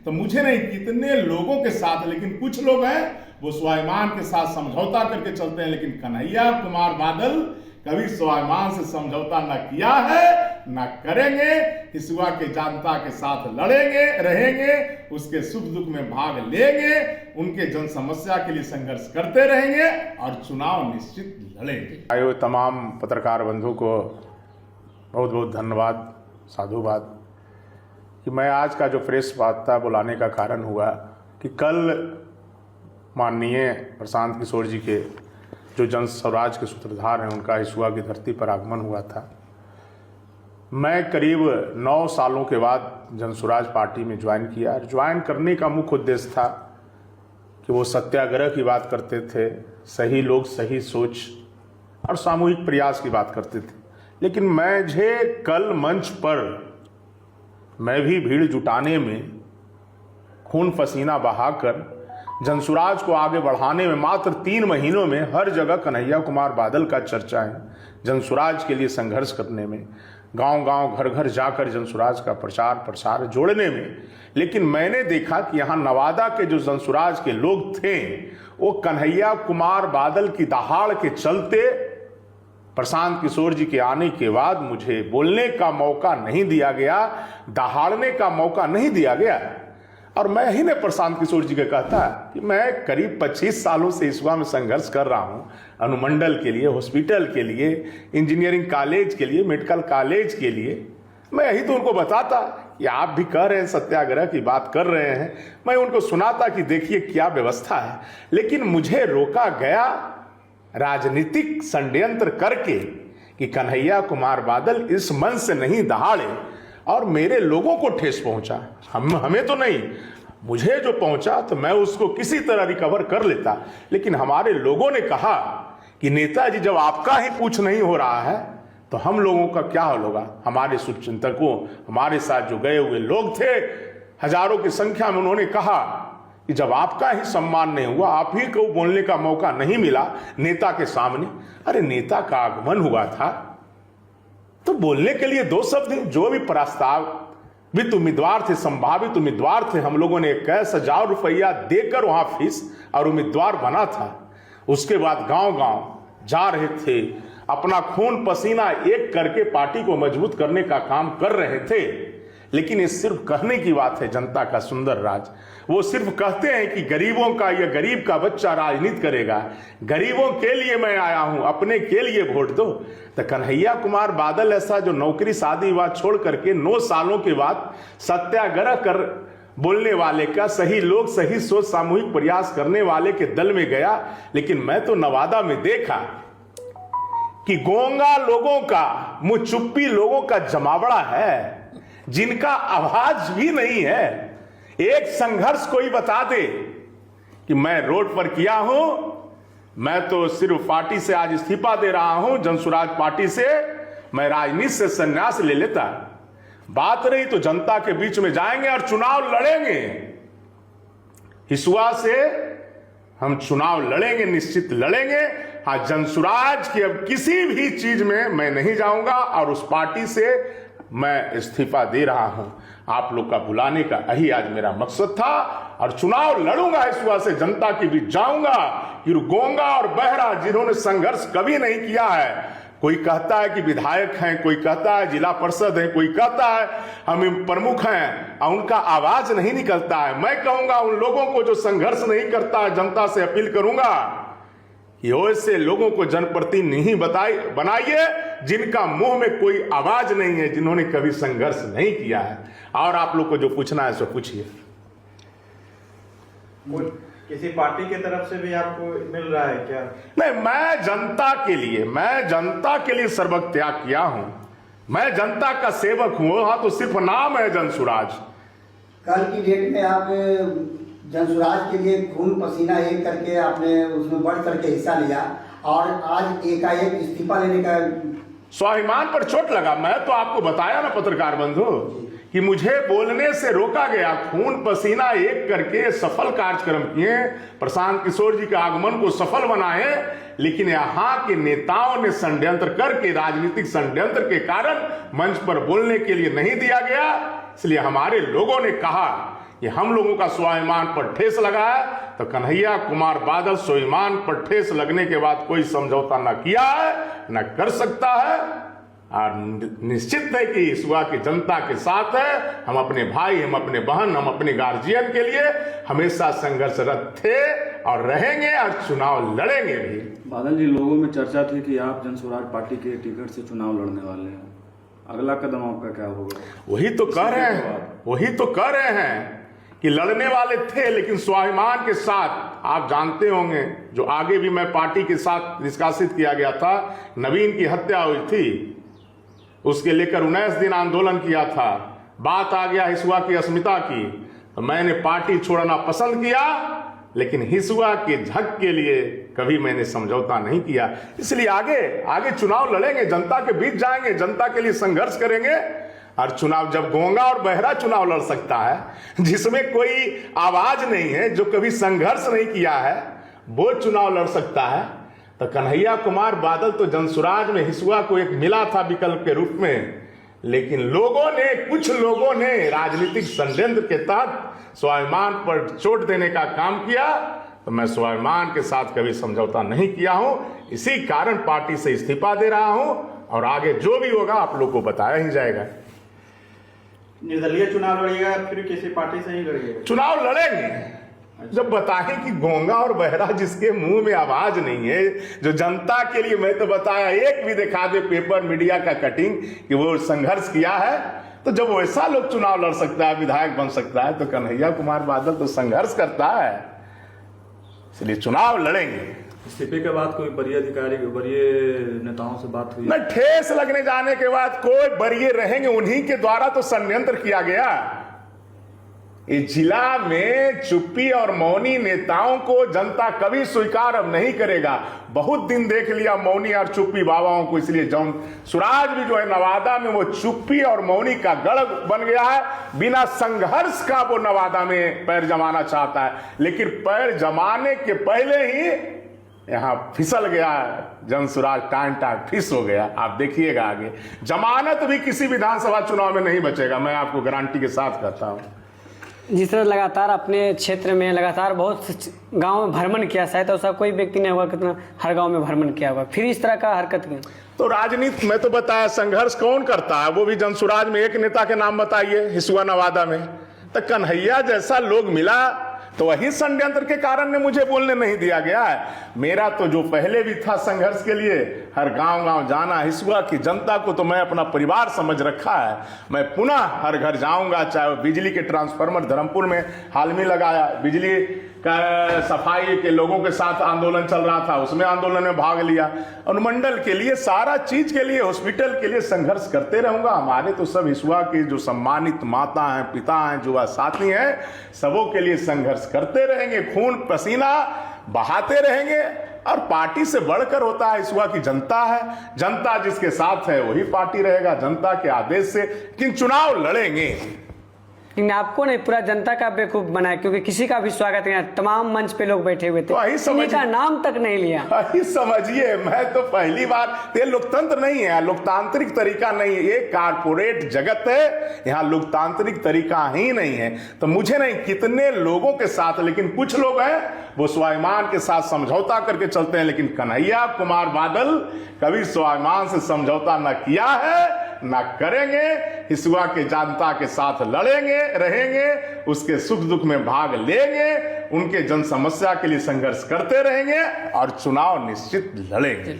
तो मुझे नहीं, कितने लोगों के साथ, लेकिन कुछ लोग हैं वो स्वाभिमान के साथ समझौता करके चलते हैं, लेकिन कन्हैया कुमार बादल कभी स्वाभिमान से समझौता न किया है न करेंगे। हिसुआ के जनता के साथ लड़ेंगे, रहेंगे, उसके सुख दुख में भाग लेंगे, उनके जन समस्या के लिए संघर्ष करते रहेंगे और चुनाव निश्चित लड़ेंगे। आयो तमाम पत्रकार बंधु को बहुत बहुत धन्यवाद, साधुवाद कि मैं आज का जो प्रेस वार्ता बुलाने का कारण हुआ कि कल माननीय प्रशांत किशोर जी के जो जन स्वराज के सूत्रधार हैं उनका हिसुआ की धरती पर आगमन हुआ था। मैं करीब 9 सालों के बाद जन स्वराज पार्टी में ज्वाइन किया। ज्वाइन करने का मुख्य उद्देश्य था कि वो सत्याग्रह की बात करते थे, सही लोग सही सोच और सामूहिक प्रयास की बात करते थे। लेकिन मुझे कल मंच पर मैं भी भीड़ जुटाने में, खून पसीना बहाकर जनसुराज को आगे बढ़ाने में मात्र 3 महीनों में हर जगह कन्हैया कुमार बादल का चर्चा है। जनसुराज के लिए संघर्ष करने में, गांव-गांव, घर-घर जाकर जनसुराज का प्रचार प्रसार जोड़ने में। लेकिन मैंने देखा कि यहाँ नवादा के जो जनसुराज के लोग थे वो कन्हैया कुमार बादल की दहाड़ के चलते प्रशांत किशोर जी के आने के बाद मुझे बोलने का मौका नहीं दिया गया, दहाड़ने का मौका नहीं दिया गया। और मैं ही ने प्रशांत किशोर जी का कहता कि मैं करीब 25 सालों से हिसुआ में संघर्ष कर रहा हूं, अनुमंडल के लिए, हॉस्पिटल के लिए, इंजीनियरिंग कॉलेज के लिए, मेडिकल कॉलेज के लिए। मैं यही तो उनको बताता कि आप भी कह रहे हैं, सत्याग्रह की बात कर रहे हैं। मैं उनको सुनाता कि देखिए क्या व्यवस्था है। लेकिन मुझे रोका गया राजनीतिक षड्यंत्र करके कि कन्हैया कुमार बादल इस मन से नहीं दहाड़े, और मेरे लोगों को ठेस पहुंचा। हमें तो नहीं, मुझे जो पहुंचा तो मैं उसको किसी तरह रिकवर कर लेता। लेकिन हमारे लोगों ने कहा कि नेताजी जब आपका ही कुछ नहीं हो रहा है तो हम लोगों का क्या हाल होगा। हमारे शुभचिंतकों, हमारे साथ जो गए हुए लोग थे हजारों की संख्या में, उन्होंने कहा कि जब आपका ही सम्मान नहीं हुआ, आप ही को बोलने का मौका नहीं मिला नेता के सामने। अरे नेता का आगमन हुआ था तो बोलने के लिए 2 शब्द, जो भी प्रस्तावित उम्मीदवार थे, संभावित उम्मीदवार थे, हम लोगों ने 21,000 रुपया देकर वहां फीस और उम्मीदवार बना था। उसके बाद गांव-गांव जा रहे थे, अपना खून पसीना एक करके पार्टी को मजबूत करने का काम कर रहे थे। लेकिन ये सिर्फ कहने की बात है, जनता का सुंदर राज। वो सिर्फ कहते हैं कि गरीबों का या गरीब का बच्चा राजनीति करेगा, गरीबों के लिए मैं आया हूं, अपने के लिए वोट दो। तो कन्हैया कुमार बादल ऐसा जो नौकरी शादी विवाह छोड़ करके 9 सालों के बाद सत्याग्रह कर बोलने वाले का, सही लोग सही सोच सामूहिक प्रयास करने वाले के दल में गया। लेकिन मैं तो नवादा में देखा कि गोंगा लोगों का, मुंह चुप्पी लोगों का जमावड़ा है, जिनका आवाज भी नहीं है। एक संघर्ष कोई बता दे कि मैं रोड पर किया हूं, मैं तो सिर्फ पार्टी से आज इस्तीफा दे रहा हूं, जनसुराज पार्टी से, मैं राजनीति से संन्यास ले लेता। बात रही तो जनता के बीच में जाएंगे और चुनाव लड़ेंगे। हिसुआ से हम चुनाव लड़ेंगे, निश्चित लड़ेंगे। हाँ, जनसुराज की अब किसी भी चीज में मैं नहीं जाऊंगा और उस पार्टी से मैं इस्तीफा दे रहा हूं। आप लोग का बुलाने का यही आज मेरा मकसद था और चुनाव लड़ूंगा हिसुआ से, जनता के बीच जाऊंगा। फिर गोंगा और बहरा जिन्होंने संघर्ष कभी नहीं किया है, कोई कहता है कि विधायक हैं, कोई कहता है जिला परिषद है, कोई कहता है हम प्रमुख हैं और उनका आवाज नहीं निकलता है। मैं कहूंगा उन लोगों को जो संघर्ष नहीं करता है, जनता से अपील करूंगा कि ऐसे लोगों को जनप्रतिनिधि बनाइए जिनका मुंह में कोई आवाज नहीं है, जिन्होंने कभी संघर्ष नहीं किया है। और आप लोग को जो पूछना है सो पूछिए। किसी पार्टी की तरफ से भी आपको मिल रहा है क्या? नहीं, मैं जनता के लिए सर्वक त्याग किया हूं। मैं जनता का सेवक हूं। हाँ, तो सिर्फ नाम है जनसुराज। कल की डेट में आप जनसुराज के लिए खून पसीना एक करके आपने उसमें बढ़ करके हिस्सा लिया और आज एकाएक इस्तीफा लेने का, स्वाभिमान पर चोट लगा। मैं तो आपको बताया ना पत्रकार बंधु कि मुझे बोलने से रोका गया। खून पसीना एक करके सफल कार्यक्रम किए, प्रशांत किशोर जी के आगमन को सफल बनाए। लेकिन यहाँ के नेताओं ने षड्यंत्र करके, राजनीतिक षड्यंत्र के कारण मंच पर बोलने के लिए नहीं दिया गया। इसलिए हमारे लोगों ने कहा कि हम लोगों का स्वाभिमान पर ठेस लगा है, तो कन्हैया कुमार बादल स्वाभिमान पर ठेस लगने के बाद कोई समझौता न किया है, न कर सकता है, और निश्चित है कि हिसुआ की जनता के साथ है। हम अपने भाई, हम अपने बहन, हम अपने गार्जियन के लिए हमेशा संघर्षरत थे और रहेंगे और चुनाव लड़ेंगे भी। बादल जी, लोगों में चर्चा थी कि आप जन स्वराज पार्टी के टिकट से चुनाव लड़ने वाले हैं, अगला कदम आपका क्या होगा? वही तो कह रहे हैं कि लड़ने वाले थे, लेकिन स्वाभिमान के साथ। आप जानते होंगे, जो आगे भी मैं पार्टी के साथ निष्कासित किया गया था, नवीन की हत्या हुई थी, उसके लेकर 19 दिन आंदोलन किया था। बात आ गया हिसुआ की अस्मिता की, तो मैंने पार्टी छोड़ना पसंद किया, लेकिन हिसुआ के हक के लिए कभी मैंने समझौता नहीं किया। इसलिए आगे चुनाव लड़ेंगे, जनता के बीच जाएंगे, जनता के लिए संघर्ष करेंगे। और चुनाव जब गूंगा और बहरा चुनाव लड़ सकता है, जिसमें कोई आवाज नहीं है, जो कभी संघर्ष नहीं किया है, वो चुनाव लड़ सकता है, तो कन्हैया कुमार बादल तो जनसुराज में हिसुआ को एक मिला था विकल्प के रूप में। लेकिन कुछ लोगों ने राजनीतिक षड्यंत्र के तहत स्वाभिमान पर चोट देने का काम किया, तो मैं स्वाभिमान के साथ कभी समझौता नहीं किया हूं। इसी कारण पार्टी से इस्तीफा दे रहा हूं, और आगे जो भी होगा आप लोग को बताया ही जाएगा। निर्दलीय चुनाव लड़िएगा, फिर किसी पार्टी से ही लड़िएगा? चुनाव लड़ेंगे जब बताएं कि गूंगा और बहरा जिसके मुंह में आवाज नहीं है, जो जनता के लिए, मैं तो बताया, एक भी दिखा दे पेपर मीडिया का कटिंग कि वो संघर्ष किया है, तो जब वैसा लोग चुनाव लड़ सकता है, विधायक बन सकता है, तो कन्हैया कुमार बादल तो संघर्ष करता है, इसलिए चुनाव लड़ेंगे। इस्तीफे के बाद कोई वरीय नेताओं से बात हुई? न ठेस लगने जाने के बाद कोई वरीय रहेंगे, उन्हीं के द्वारा तो षड्यंत्र किया गया। इस जिला में चुप्पी और मौनी नेताओं को जनता कभी स्वीकार अब नहीं करेगा। बहुत दिन देख लिया मौनी और चुप्पी बाबाओं को, इसलिए जौन सुराज भी जो है नवादा में, वो चुप्पी और मौनी का गढ़ बन गया है। बिना संघर्ष का वो नवादा में पैर जमाना चाहता है, लेकिन पैर जमाने के पहले ही यहाँ फिसल गया जनसुराज, टांग फिस हो गया। आप देखिएगा आगे जमानत भी किसी विधानसभा चुनाव में नहीं बचेगा, मैं आपको गारंटी के साथ कहता हूँ। जिस तरह लगातार अपने क्षेत्र में लगातार बहुत गांव में भ्रमण किया, शायद ऐसा कोई व्यक्ति नहीं होगा कितना हर गांव में भ्रमण किया होगा, फिर इस तरह का हरकत क्यों? तो राजनीति में तो बताया संघर्ष कौन करता है, वो भी जनसुराज में एक नेता के नाम बताइए, हिसुआ नवादा में। तो कन्हैया जैसा लोग मिला, तो वही षड्यंत्र के कारण ने मुझे बोलने नहीं दिया गया है। मेरा तो जो पहले भी था संघर्ष के लिए, हर गांव गांव जाना, हिसुआ की जनता को तो मैं अपना परिवार समझ रखा है। मैं पुनः हर घर जाऊंगा, चाहे बिजली के ट्रांसफार्मर धर्मपुर में हाल में लगाया, बिजली का सफाई के लोगों के साथ आंदोलन चल रहा था, उसमें आंदोलन में भाग लिया, अनुमंडल के लिए, सारा चीज के लिए, हॉस्पिटल के लिए संघर्ष करते रहूंगा। हमारे तो सब हिसुआ की जो सम्मानित माता हैं, पिता हैं, युवा साथी हैं, सबों के लिए संघर्ष करते रहेंगे, खून पसीना बहाते रहेंगे। और पार्टी से बढ़कर होता है हिसुआ की जनता है, जनता जिसके साथ है वही पार्टी रहेगा, जनता के आदेश से। लेकिन चुनाव लड़ेंगे, लेकिन आपको नहीं, पूरा जनता का बेवकूफ बनाया, क्योंकि किसी का भी स्वागत नहीं, तमाम मंच पे लोग बैठे हुए थे, किसी का नाम तक नहीं लिया। वही समझिए, मैं तो पहली बार, ये लोकतंत्र नहीं है, लोकतांत्रिक तरीका नहीं है, ये कारपोरेट जगत है, यहाँ लोकतांत्रिक तरीका ही नहीं है। तो मुझे नहीं, कितने लोगों के साथ, लेकिन कुछ लोग हैं वो स्वाभिमान के साथ समझौता करके चलते हैं, लेकिन कन्हैया कुमार बादल कभी स्वाभिमान से समझौता न किया है, ना करेंगे। हिसुआ के जनता के साथ लड़ेंगे, रहेंगे, उसके सुख दुख में भाग लेंगे, उनके जन समस्या के लिए संघर्ष करते रहेंगे और चुनाव निश्चित लड़ेंगे।